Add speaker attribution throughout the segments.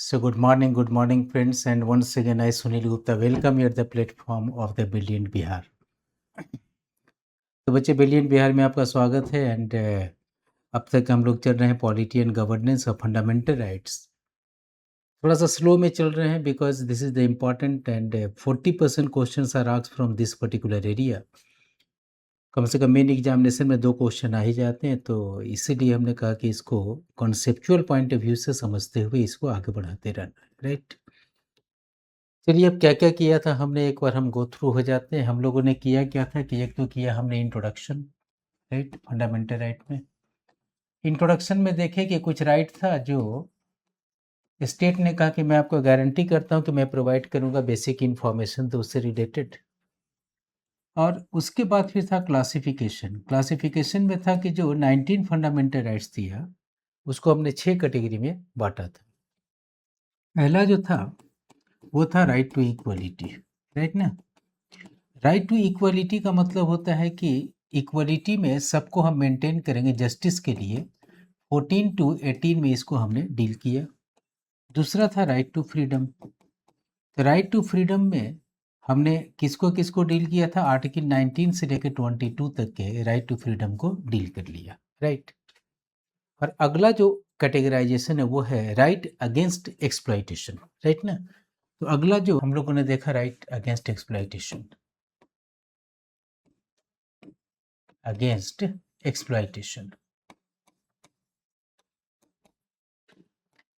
Speaker 1: So good morning, friends, and once again, I Sunil Gupta welcome you at the platform of the Brilliant Bihar. तो बच्चे brilliant Bihar में आपका स्वागत है and अब तक हम लोग चल रहे हैं पॉलिटी एंड गवर्नेंस और फंडामेंटल राइट्स. थोड़ा सा स्लो में चल रहे हैं because this is the important and 40% questions are asked from this particular area. कम से कम मेन एग्जामिनेशन में 2 क्वेश्चन आ ही जाते हैं, तो इसीलिए हमने कहा कि इसको कॉन्सेप्चुअल पॉइंट ऑफ व्यू से समझते हुए इसको आगे बढ़ाते रहना है, राइट. चलिए, अब क्या-क्या किया था हमने एक बार हम गो थ्रू हो जाते हैं. हम लोगों ने किया क्या था कि एक तो किया हमने इंट्रोडक्शन, राइट, फंडामेंटल राइट में. इंट्रोडक्शन में देखें कि कुछ राइट था जो स्टेट ने कहा कि मैं आपको गारंटी करता हूं कि मैं प्रोवाइड करूंगा बेसिक इन्फॉर्मेशन, तो उससे रिलेटेड. और उसके बाद फिर था क्लासिफिकेशन. क्लासिफिकेशन में था कि जो 19 फंडामेंटल राइट्स दिया उसको हमने 6 कैटेगरी में बांटा था. पहला जो था वो था राइट टू इक्वलिटी, राइट ना. राइट टू इक्वलिटी का मतलब होता है कि इक्वलिटी में सबको हम मेंटेन करेंगे जस्टिस के लिए. 14 टू 18 में इसको हमने डील किया. दूसरा था राइट टू फ्रीडम. तो राइट टू फ्रीडम में हमने किसको किसको डील किया था, आर्टिकल 19 से लेकर 22 तक के राइट टू फ्रीडम को डील कर लिया, राइट. और अगला जो कैटेगराइजेशन है वो है राइट अगेंस्ट एक्सप्लॉइटेशन, राइट ना. तो अगला जो हम लोगों ने देखा right against exploitation, against exploitation,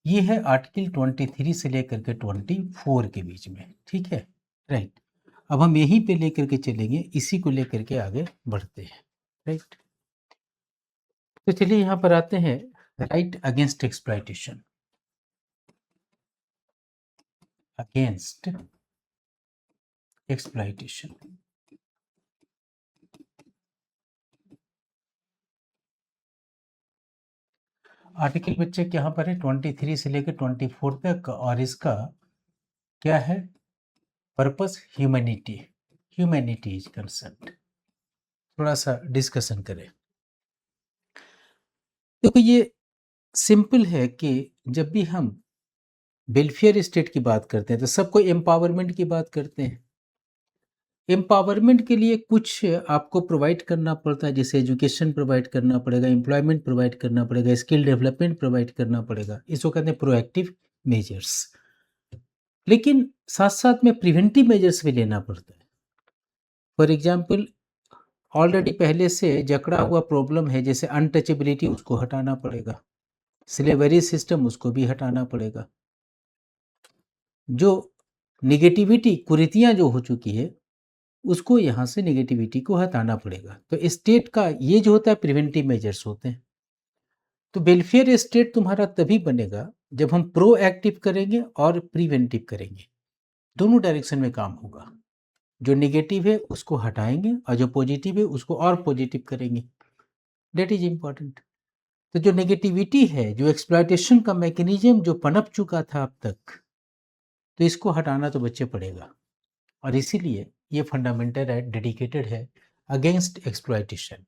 Speaker 1: ये है आर्टिकल 23 से लेकर के 24 के बीच में, ठीक है, राइट. अब हम यहीं पे लेकर के चलेंगे, इसी को लेकर के आगे बढ़ते हैं, राइट. तो चलिए यहाँ पर आते हैं right against exploitation. Against exploitation, article बच्चे यहाँ पर है 23 से लेकर 24 तक, और इसका क्या है purpose, humanity. Humanity is concerned. थोड़ा सा डिस्कशन करें. देखो, ये सिंपल है कि जब भी हम वेलफेयर स्टेट की बात करते हैं तो सबको एम्पावरमेंट की बात करते हैं. एम्पावरमेंट के लिए कुछ आपको प्रोवाइड करना पड़ता है, जैसे एजुकेशन प्रोवाइड करना पड़ेगा, एम्प्लॉयमेंट प्रोवाइड करना पड़ेगा, स्किल डेवलपमेंट प्रोवाइड करना पड़ेगा. इसको कहते हैं प्रोएक्टिव मेजर्स. लेकिन साथ साथ में प्रिवेंटिव मेजर्स भी लेना पड़ता है. फॉर एग्जाम्पल, ऑलरेडी पहले से जकड़ा हुआ प्रॉब्लम है, जैसे अनटचेबिलिटी, उसको हटाना पड़ेगा. स्लेवरी सिस्टम, उसको भी हटाना पड़ेगा. जो निगेटिविटी, कुरीतियां जो हो चुकी है, उसको यहाँ से निगेटिविटी को हटाना पड़ेगा. तो स्टेट का ये जो होता है प्रिवेंटिव मेजर्स होते हैं. तो वेलफेयर स्टेट तुम्हारा तभी बनेगा जब हम प्रोएक्टिव करेंगे और प्रिवेंटिव करेंगे. दोनों डायरेक्शन में काम होगा. जो नेगेटिव है उसको हटाएंगे और जो पॉजिटिव है उसको और पॉजिटिव करेंगे. That is important. तो जो नेगेटिविटी है, जो एक्सप्लॉयटेशन का मैकेनिज्म जो पनप चुका था अब तक, तो इसको हटाना तो बच्चे पड़ेगा. और इसीलिए ये फंडामेंटल राइट डेडिकेटेड है अगेंस्ट एक्सप्लॉयटेशन.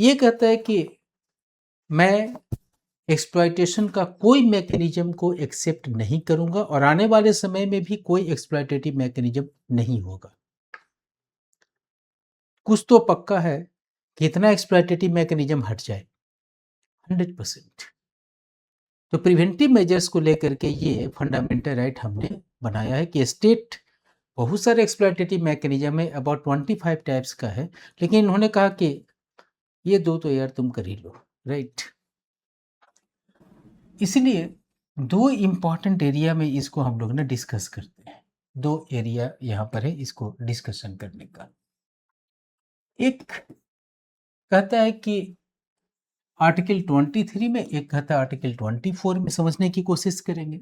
Speaker 1: ये कहता है कि मैं एक्सप्लॉयटेशन का कोई मैकेनिज्म को एक्सेप्ट नहीं करूंगा और आने वाले समय में भी कोई एक्सप्लॉयटेटिव मैकेनिज्म नहीं होगा. कुछ तो पक्का है कि इतना एक्सप्लॉयटेटिव मैकेनिज्म हट जाए 100%. तो प्रिवेंटिव मेजर्स को लेकर के ये फंडामेंटल राइट हमने बनाया है कि स्टेट बहुत सारे एक्सप्लॉयटेटिव मैकेनिज्म है, अबाउट 25 टाइप्स का है, लेकिन इन्होंने कहा कि ये 2 तो यार तुम कर ही लो, राइट. इसलिए 2 इम्पॉर्टेंट एरिया में इसको हम लोग ना डिस्कस करते हैं. 2 एरिया यहाँ पर है इसको डिस्कशन करने का. एक कहता है कि आर्टिकल 23 में, एक कहता है आर्टिकल 24 में. समझने की कोशिश करेंगे.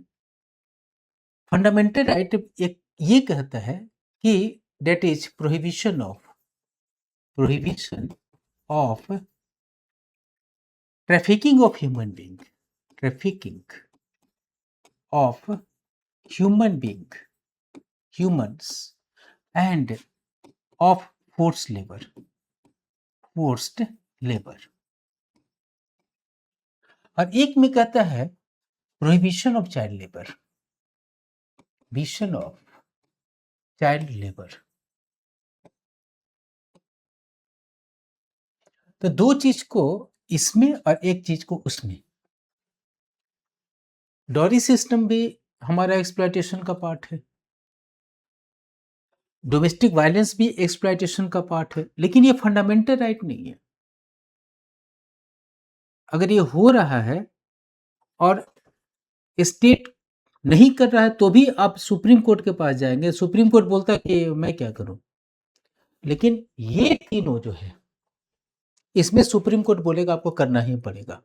Speaker 1: फंडामेंटल राइट एक ये कहता है कि that is prohibition of trafficking of human being, trafficking of human being, humans, end of forced labour. और एक में कहता है prohibition of child labour, prohibition of child labour. तो दो चीज को इसमें और एक चीज को उसमें। डॉरी सिस्टम भी हमारा एक्सप्लॉयटेशन का पार्ट है, डोमेस्टिक वायलेंस भी एक्सप्लॉयटेशन का पार्ट है, लेकिन ये फंडामेंटल राइट नहीं है। अगर ये हो रहा है और स्टेट नहीं कर रहा है तो भी आप सुप्रीम कोर्ट के पास जाएंगे, सुप्रीम कोर्ट बोलता है कि मैं क्या करूं। लेकिन ये तीनों जो है इसमें सुप्रीम कोर्ट बोलेगा आपको करना ही पड़ेगा।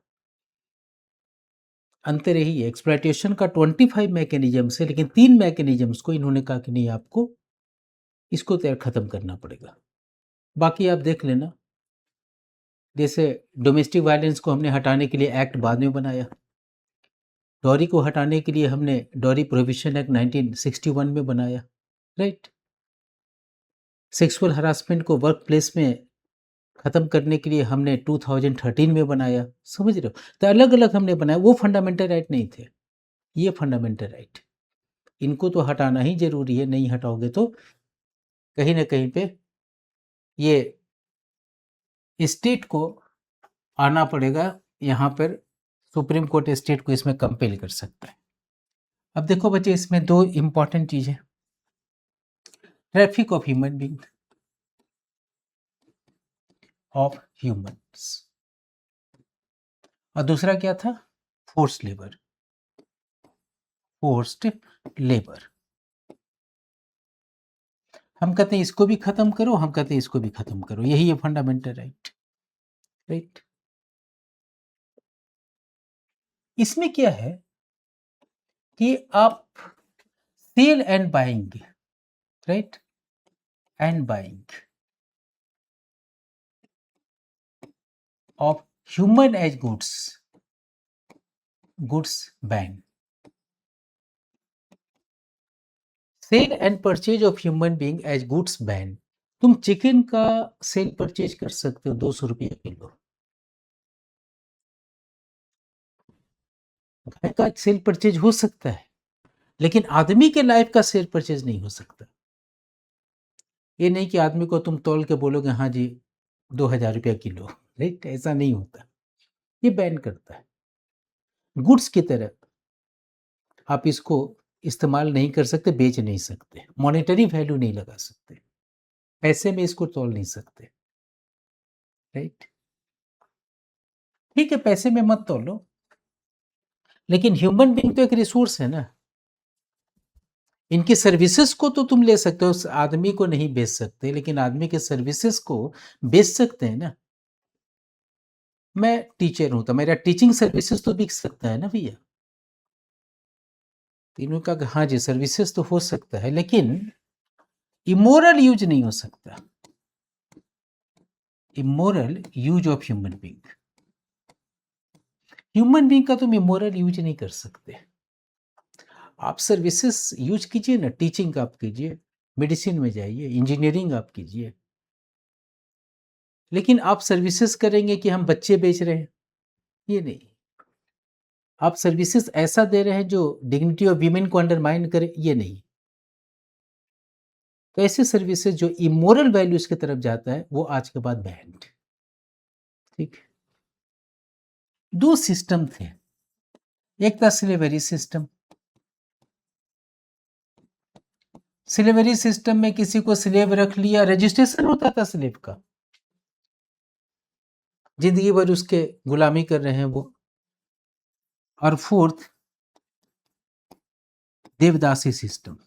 Speaker 1: अंतर यही है, एक्सप्लॉयटेशन का 25 मैकेनिज्म्स है, लेकिन 3 मैकेनिज्म्स को इन्होंने कहा कि नहीं आपको इसको तैयार खत्म करना पड़ेगा। बाकी आप देख लेना, जैसे डोमेस्टिक वायलेंस को हमने हटाने के लिए एक्ट बाद में बनाया, डॉरी को हटाने के लिए हमने डॉरी प्रोहिबिशन एक्ट 1961 में बनाया, राइट। सेक्सुअल हरासमेंट को वर्क प्लेस में खत्म करने के लिए हमने 2013 में बनाया, समझ रहे हो। तो अलग अलग हमने बनाया, वो फंडामेंटल राइट नहीं थे, ये फंडामेंटल राइट। इनको तो हटाना ही जरूरी है, नहीं हटाओगे तो कहीं ना कहीं पे ये स्टेट को आना पड़ेगा, यहाँ पर सुप्रीम कोर्ट स्टेट को इसमें कंपेल कर सकता है। अब देखो बच्चे, इसमें दो इंपॉर्टेंट चीजें, traffic of human being, of humans, और दूसरा क्या था, फोर्स्ड लेबर, फोर्स्ड लेबर। हम कहते हैं इसको भी खत्म करो, हम कहते हैं इसको भी खत्म करो, यही है फंडामेंटल राइट, राइट। इसमें क्या है कि आप sale and buying, right, and buying of human as goods, goods ban, sale and purchase of human being as goods ban. तुम चिकन का सेल परचेज कर सकते हो 200 रुपये किलो, गाय का सेल परचेज हो सकता है, लेकिन आदमी के लाइफ का सेल परचेज नहीं हो सकता। ये नहीं कि आदमी को तुम तौल के बोलोगे हाँ जी 2000 रुपया किलो, राइट, ऐसा नहीं होता, ये बैन करता है। गुड्स की तरह आप इसको इस्तेमाल नहीं कर सकते, बेच नहीं सकते, मॉनेटरी वैल्यू नहीं लगा सकते, पैसे में इसको तोल नहीं सकते, राइट। ठीक है, पैसे में मत तोलो, लेकिन ह्यूमन बीइंग तो एक रिसोर्स है ना, इनकी सर्विसेज को तो तुम ले सकते हो, उस आदमी को नहीं बेच सकते, लेकिन आदमी के सर्विसेज को बेच सकते हैं ना। मैं टीचर हूं तो मेरा टीचिंग सर्विसेज तो बिक सकता है ना भैया। तीनों का हाँ जी, सर्विसेज तो हो सकता है, लेकिन इमोरल यूज नहीं हो सकता, immoral use of human being. Human being का तुम इमोरल यूज नहीं कर सकते। आप सर्विसेज यूज कीजिए ना, टीचिंग आप कीजिए, मेडिसिन में जाइए, इंजीनियरिंग आप कीजिए, लेकिन आप सर्विसेज करेंगे कि हम बच्चे बेच रहे हैं, ये नहीं। आप सर्विसेज ऐसा दे रहे हैं जो डिग्निटी ऑफ वीमेन को अंडरमाइन करे, ये नहीं। तो ऐसे सर्विसेज जो इमोरल वैल्यूज की तरफ जाता है वो आज के बाद बैंड, ठीक। दो सिस्टम थे, एक था स्लेवरी सिस्टम। स्लेवरी सिस्टम में किसी को स्लेव रख लिया, रजिस्ट्रेशन होता था स्लेव का, जिंदगी भर उसके गुलामी कर रहे हैं वो। और फोर्थ, देवदासी सिस्टम।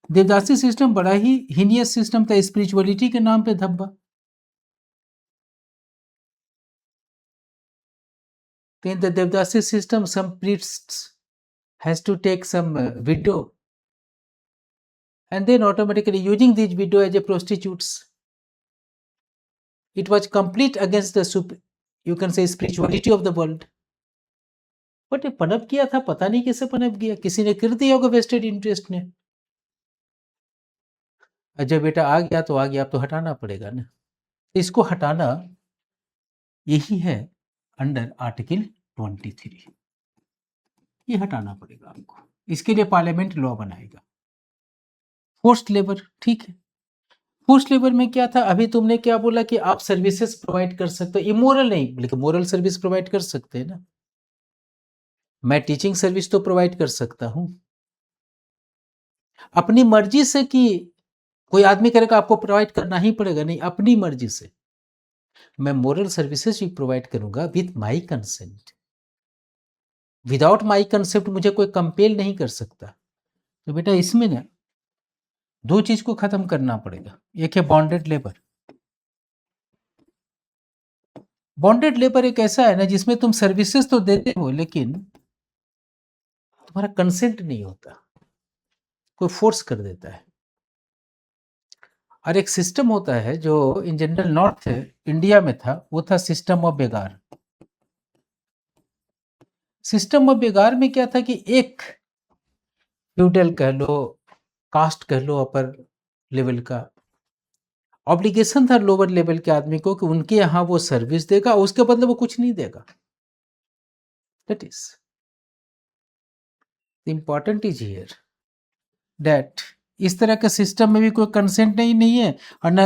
Speaker 1: देवदासी सिस्टम बड़ा ही हीनियस सिस्टम था, स्पिरिचुअलिटी के नाम पे धब्बा। In the Devdasi system, some priests has to take some widow, and then automatically using these widow as a prostitutes. It was complete against the you can say spirituality of the world. But ये पनप किया था, पता नहीं कैसे पनप गया, किसी ने कर दिया होगा वेस्टेड इंटरेस्ट ने। जब बेटा आ गया तो आ गया, अब तो हटाना पड़ेगा ना। इसको हटाना यही है अंडर आर्टिकल 23। ये हटाना पड़ेगा आपको। इसके लिए पार्लियामेंट लॉ बनाएगा। फोर्स्ड लेबर, ठीक है। फोर्स्ड लेबर में क्या था, अभी तुमने क्या बोला कि आप सर्विसेज प्रोवाइड कर सकते हो, इमोरल नहीं बल्कि मोरल सर्विस प्रोवाइड कर सकते हैं ना। मैं टीचिंग सर्विस तो प्रोवाइड कर सकता हूं अपनी मर्जी से, कि कोई आदमी करेगा आपको प्रोवाइड करना ही पड़ेगा, नहीं, अपनी मर्जी से मैं मोरल सर्विसेज भी प्रोवाइड करूंगा with my consent. Without my consent मुझे कोई कंपेल नहीं कर सकता। तो बेटा इसमें ना दो चीज को खत्म करना पड़ेगा। एक है बॉन्डेड लेबर। बॉन्डेड लेबर एक ऐसा है ना जिसमें तुम सर्विसेज तो देते हो लेकिन तुम्हारा कंसेंट नहीं होता, कोई फोर्स कर देता है। और एक सिस्टम होता है जो इन जनरल नॉर्थ इंडिया में था, वो था सिस्टम ऑफ बेगार। सिस्टम ऑफ बेगार में क्या था कि एक फ्यूडल कह लो, कास्ट कह लो, अपर लेवल का ऑब्लिगेशन था लोअर लेवल के आदमी को कि उनके यहां वो सर्विस देगा, उसके बदले वो कुछ नहीं देगा। That is the important is here that इस तरह के सिस्टम में भी कोई कंसेंट नहीं है। और न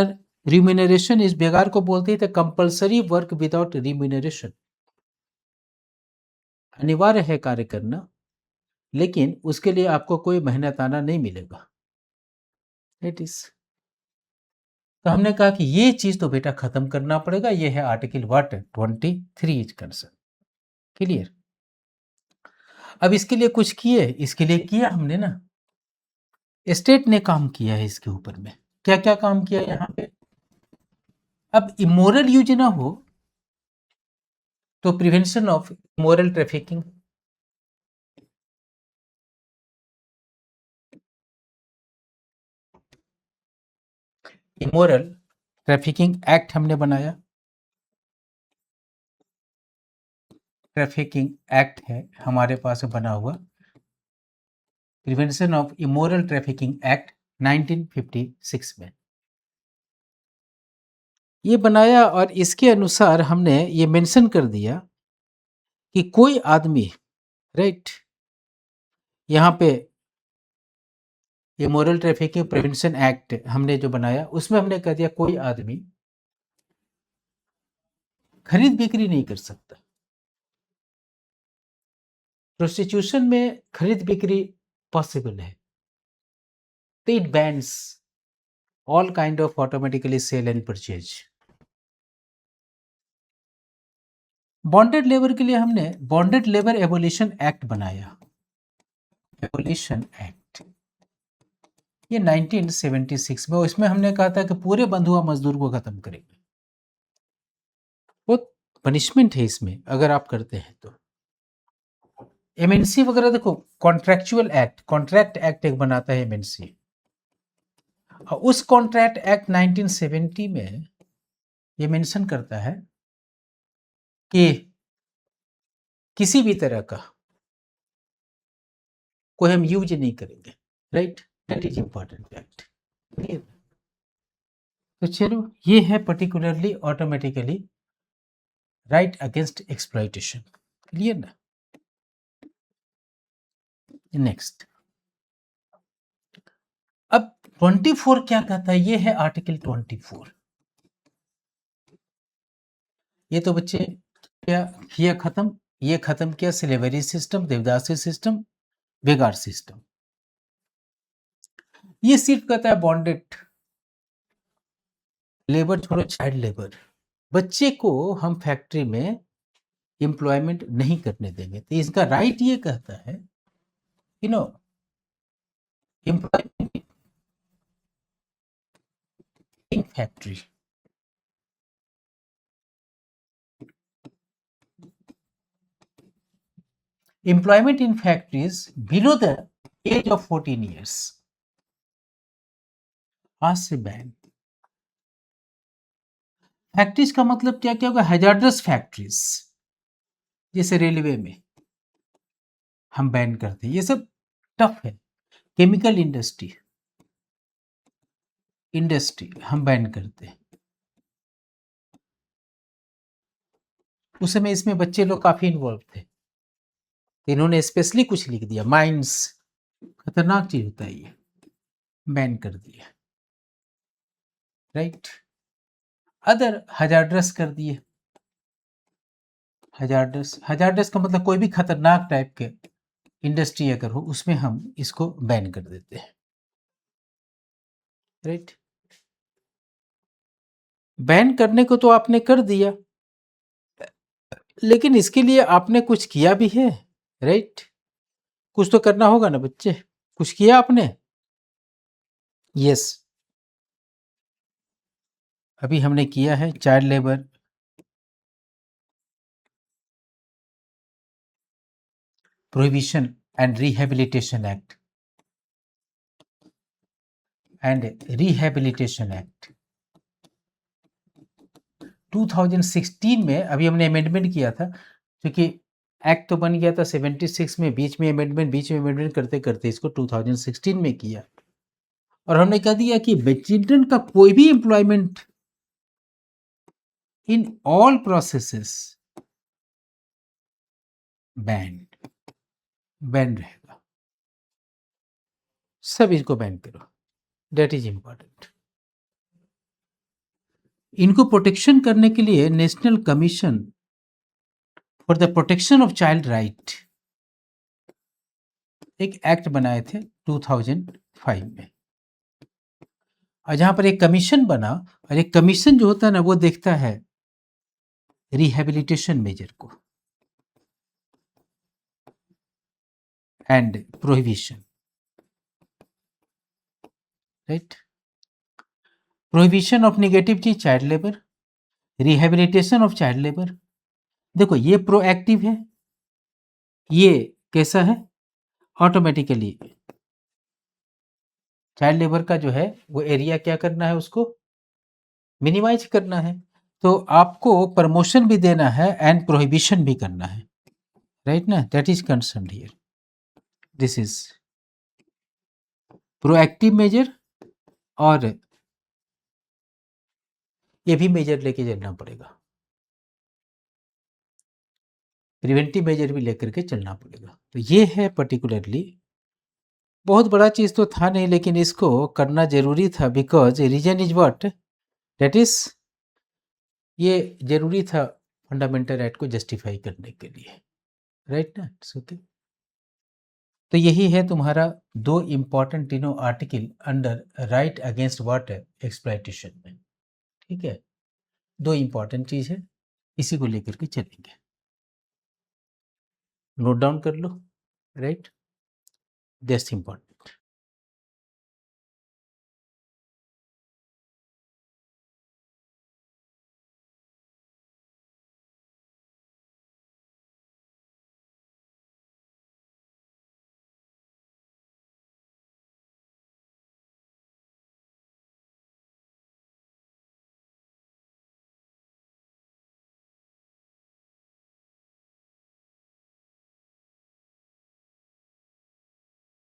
Speaker 1: रिम्यूनरेशन, इस बेगार को बोलते थे कंपल्सरी वर्क विदाउट रिम्यूनरेशन। अनिवार्य है कार्य करना, लेकिन उसके लिए आपको कोई मेहनताना नहीं मिलेगा। इट इज, तो हमने कहा कि ये चीज तो बेटा खत्म करना पड़ेगा। ये है article what 23 is concern. Clear. अब इसके लिए कुछ किए, इसके लिए किया हमने ना, स्टेट ने काम किया है इसके ऊपर में। क्या क्या काम किया यहाँ पे। अब इमोरल यूज ना हो तो prevention of moral trafficking, immoral trafficking act हमने बनाया। ट्रैफिकिंग एक्ट है हमारे पास बना हुआ, prevention of immoral trafficking act 1956 में ये बनाया। और इसके अनुसार हमने ये मेंशन कर दिया कि कोई आदमी, राइट, यहाँ पे इमोरल ट्रैफिकिंग प्रिवेंशन एक्ट हमने जो बनाया उसमें हमने कह दिया कोई आदमी खरीद बिक्री नहीं कर सकता। प्रोस्टिट्यूशन में खरीद बिक्री पॉसिबल है, तो it bans all kind of automatically sale and purchase. Bonded labour के लिए हमने बॉन्डेड लेबर एबोलिशन एक्ट बनाया। एबोलिशन एक्ट ये 1976 में, इसमें हमने कहा था कि पूरे बंधुआ मजदूर को खत्म करेंगे। बहुत पनिशमेंट है इसमें अगर आप करते हैं तो। एमएनसी वगैरह देखो, कॉन्ट्रैक्चुअल एक्ट, कॉन्ट्रैक्ट एक्ट एक बनाता है एमएनसी। उस कॉन्ट्रैक्ट एक्ट 1970 में ये मेंशन करता है कि किसी भी तरह का कोई हम यूज नहीं करेंगे, right. That is important act. तो चलो ये है particularly automatically right against exploitation. Clear ना। नेक्स्ट, अब 24 क्या कहता है, ये है आर्टिकल 24। ये तो बच्चे क्या किया खत्म, ये खत्म किया स्लेवरी सिस्टम, देवदासी सिस्टम, बेगार सिस्टम। ये सिर्फ कहता है बॉन्डेड लेबर छोड़ो, चाइल्ड लेबर, बच्चे को हम फैक्ट्री में एम्प्लॉयमेंट नहीं करने देंगे। तो इसका राइट ये कहता है you know employment in factory, employment in factories below the age of 14 years आज से बैन। फैक्ट्रीज का मतलब क्या क्या होगा, हैजार्डस फैक्ट्रीज, जैसे रेलवे में हम बैन करते हैं, ये सब टफ है। केमिकल इंडस्ट्री हम बैन करते हैं। उस समय इसमें बच्चे लोग काफी इन्वॉल्व थे, तो इन्होंने स्पेशली कुछ लिख दिया, माइंस खतरनाक चीज होता है, ये बैन कर दिया, राइट। अदर हजार्डस कर दिए। हजार्डस का मतलब कोई भी खतरनाक टाइप के इंडस्ट्री अगर हो उसमें हम इसको बैन कर देते हैं, राइट। बैन करने को तो आपने कर दिया, लेकिन इसके लिए आपने कुछ किया भी है, राइट। कुछ तो करना होगा ना बच्चे, कुछ किया आपने? यस, अभी हमने किया है child labour prohibition and rehabilitation act act 2016 में। अभी हमने अमेंडमेंट किया था, क्योंकि एक्ट तो बन गया था 76 में, बीच में अमेंडमेंट करते करते इसको 2016 में किया, और हमने कह दिया कि चिल्ड्रन का कोई भी employment in all processes ban रहेगा, सब इसको बैन करो, दैट इज इंपॉर्टेंट। इनको प्रोटेक्शन करने के लिए national commission for the protection of child right एक एक्ट बनाए थे 2005 में, और जहां पर एक कमीशन बना, और एक कमीशन जो होता है ना वो देखता है रिहेबिलिटेशन मेजर को and prohibition, right. Prohibition of negative चीज child labour, rehabilitation of child labour. देखो ये प्रोएक्टिव है, ये कैसा है, ऑटोमेटिकली चाइल्ड लेबर का जो है वो एरिया क्या करना है, उसको मिनिमाइज करना है। तो आपको प्रमोशन भी देना है एंड प्रोहिबिशन भी करना है, राइट ना, that is concern here. This is proactive measure, और ये भी मेजर लेके चलना पड़ेगा, प्रिवेंटिव मेजर भी लेकर के चलना पड़ेगा। तो ये है पर्टिकुलरली, बहुत बड़ा चीज तो था नहीं, लेकिन इसको करना जरूरी था, because reason is what, that is, ये जरूरी था फंडामेंटल राइट को जस्टिफाई करने के लिए, राइट ना, ओके। तो यही है तुम्हारा दो इंपॉर्टेंट तीनों article under right against what exploitation में, ठीक है। दो इंपॉर्टेंट चीज है, इसी को लेकर के चलेंगे, नोट डाउन कर लो, राइट, दैट्स इंपॉर्टेंट।